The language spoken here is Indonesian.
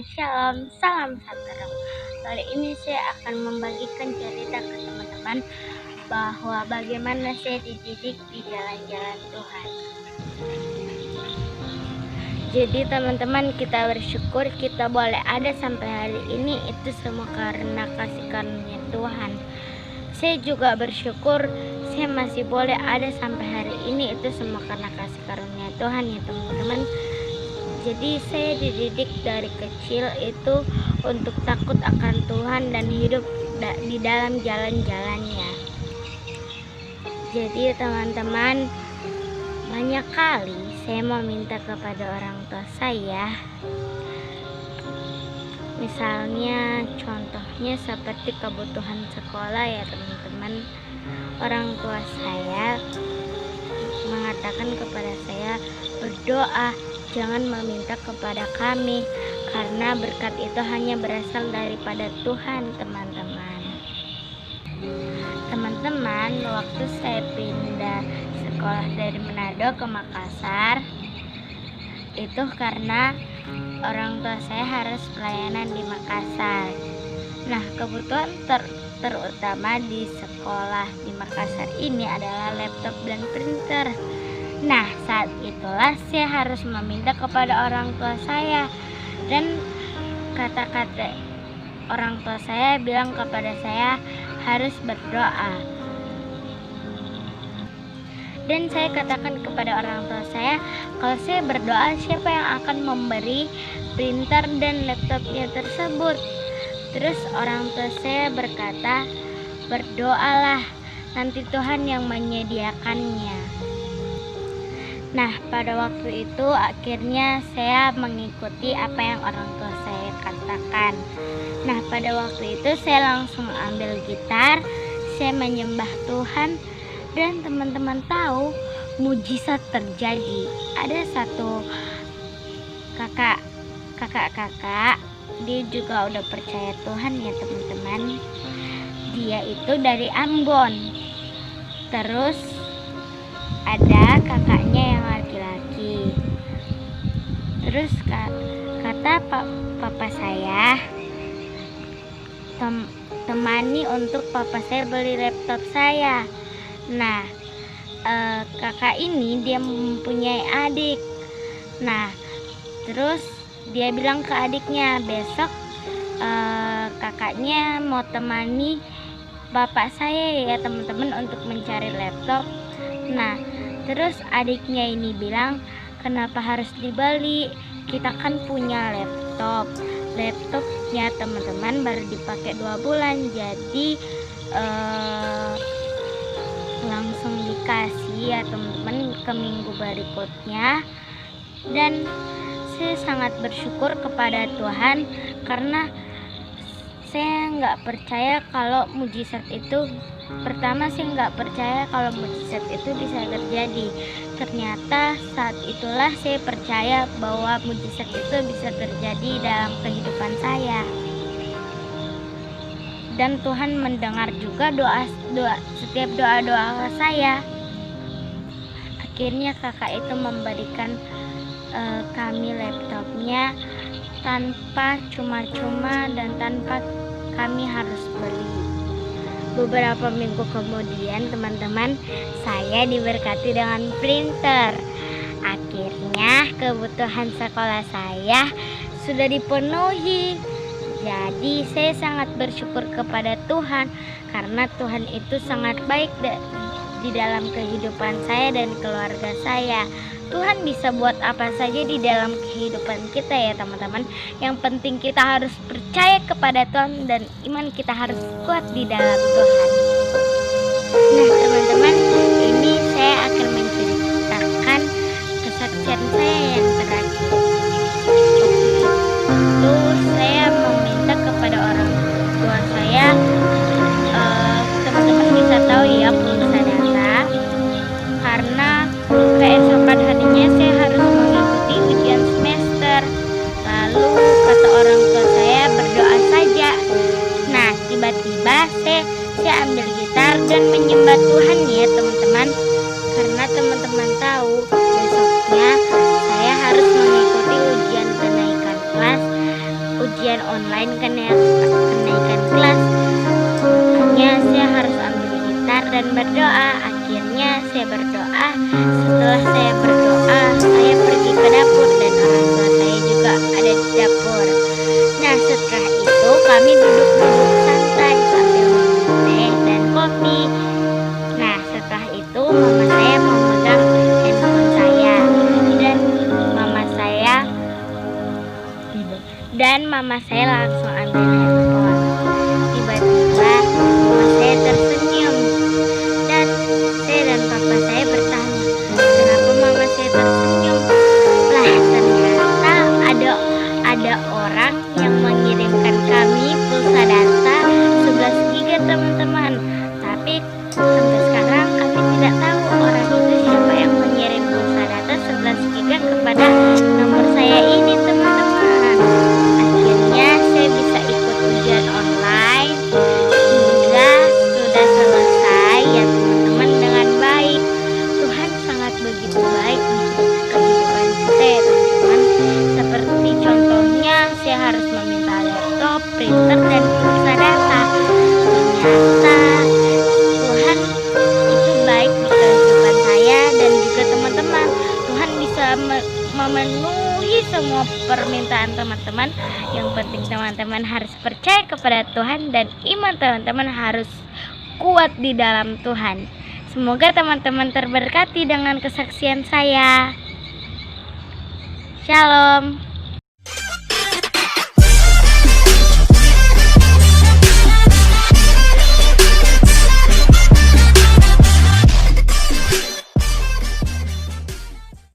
Shalom, salam satu. Kali ini saya akan membagikan cerita ke teman-teman bahwa bagaimana saya dididik di jalan-jalan Tuhan. Jadi teman-teman, kita bersyukur kita boleh ada sampai hari ini, itu semua karena kasih karunia Tuhan. Saya juga bersyukur saya masih boleh ada sampai hari ini, itu semua karena kasih karunia Tuhan ya teman-teman. Jadi saya dididik dari kecil itu untuk takut akan Tuhan dan hidup di dalam jalan-jalannya. Jadi teman-teman, banyak kali saya mau minta kepada orang tua saya. Misalnya contohnya seperti kebutuhan sekolah ya teman-teman. Orang tua saya mengatakan kepada saya, berdoa, jangan meminta kepada kami, karena berkat itu hanya berasal daripada Tuhan teman-teman. Teman-teman, waktu saya pindah sekolah dari Manado ke Makassar, itu karena orang tua saya harus pelayanan di Makassar. Nah, kebutuhan terutama di sekolah di Makassar ini adalah laptop dan printer. Nah, saat itulah saya harus meminta kepada orang tua saya, dan kata-kata orang tua saya bilang kepada saya harus berdoa. Dan saya katakan kepada orang tua saya, kalau saya berdoa, siapa yang akan memberi printer dan laptopnya tersebut? Terus orang tua saya berkata, berdoalah, nanti Tuhan yang menyediakannya. Nah, pada waktu itu akhirnya saya mengikuti apa yang orang tua saya katakan. Nah, pada waktu itu saya langsung ambil gitar, saya menyembah Tuhan, dan teman-teman tahu mujizat terjadi. Ada satu kakak, dia juga udah percaya Tuhan ya teman-teman. Dia itu dari Ambon. Terus ada kakaknya yang laki-laki. Terus kata papa saya, temani untuk papa saya beli laptop saya. Nah, kakak ini dia mempunyai adik. Nah, terus dia bilang ke adiknya, besok kakaknya mau temani bapak saya ya teman-teman untuk mencari laptop. Nah, terus adiknya ini bilang, kenapa harus dibeli? Kita kan punya laptop. Laptopnya teman-teman baru dipakai 2 bulan, jadi langsung dikasih ya teman-teman ke minggu berikutnya. Dan saya sangat bersyukur kepada Tuhan karena saya nggak percaya kalau mujizat itu, pertama saya nggak percaya kalau mujizat itu bisa terjadi. Ternyata saat itulah saya percaya bahwa mujizat itu bisa terjadi dalam kehidupan saya. Dan Tuhan mendengar juga setiap doa saya. Akhirnya kakak itu memberikan kami laptopnya tanpa cuma-cuma dan tanpa kami harus beli. Beberapa minggu kemudian teman-teman, saya diberkati dengan printer. Akhirnya kebutuhan sekolah saya sudah dipenuhi. Jadi saya sangat bersyukur kepada Tuhan karena Tuhan itu sangat baik di dalam kehidupan saya dan keluarga saya. Tuhan bisa buat apa saja di dalam kehidupan kita ya teman-teman. Yang penting kita harus percaya kepada Tuhan dan iman kita harus kuat di dalam Tuhan. Nah teman-teman, ini saya akan menceritakan kesaksian saya yang terakhir. Itu saya meminta kepada orang tua saya, teman-teman bisa tahu ya, pulsa data, karena keesokan harinya saya harus mengikuti ujian semester. Lalu kata orang tua saya, berdoa saja. Nah, tiba-tiba saya ambil gitar dan menyembah Tuhan ya teman-teman. Karena teman-teman tahu besoknya saya harus mengikuti ujian kenaikan kelas ujian online kenaikan kelas. Makanya saya harus ambil gitar dan berdoa. Akhirnya saya berdoa. Setelah saya berdoa, saya pergi ke dapur dan orang tua saya juga ada di dapur. Nah, setelah itu kami duduk-duduk santai sambil minum teh dan kopi. Nah, setelah itu mama saya memegang handphone saya dan mama saya langsung ambil handphone. Tiba-tiba mama saya tersenyum dan saya dan papa saya bertanya, kenapa mama saya tersenyum? Lah, ternyata ada orang yang mengirimkan kami pulsa data 11 giga teman-teman. Tapi sampai sekarang kami tidak tahu orang itu siapa yang mengirim pulsa data 11 giga kepada nomor saya ini teman-teman. Akhirnya saya bisa ikut ujian online hingga sudah selesai ya teman-teman dengan baik. Tuhan sangat begitu baik untuk kehidupan kita ya teman-teman. Seperti contohnya saya harus meminta laptop, printer, dan pulsa data. Ternyata Tuhan itu baik di kehidupan saya dan juga teman-teman. Tuhan bisa memenuhi semua permintaan teman-teman. Yang penting teman-teman harus percaya kepada Tuhan dan iman teman-teman harus kuat di dalam Tuhan. Semoga teman-teman terberkati dengan kesaksian saya. Shalom.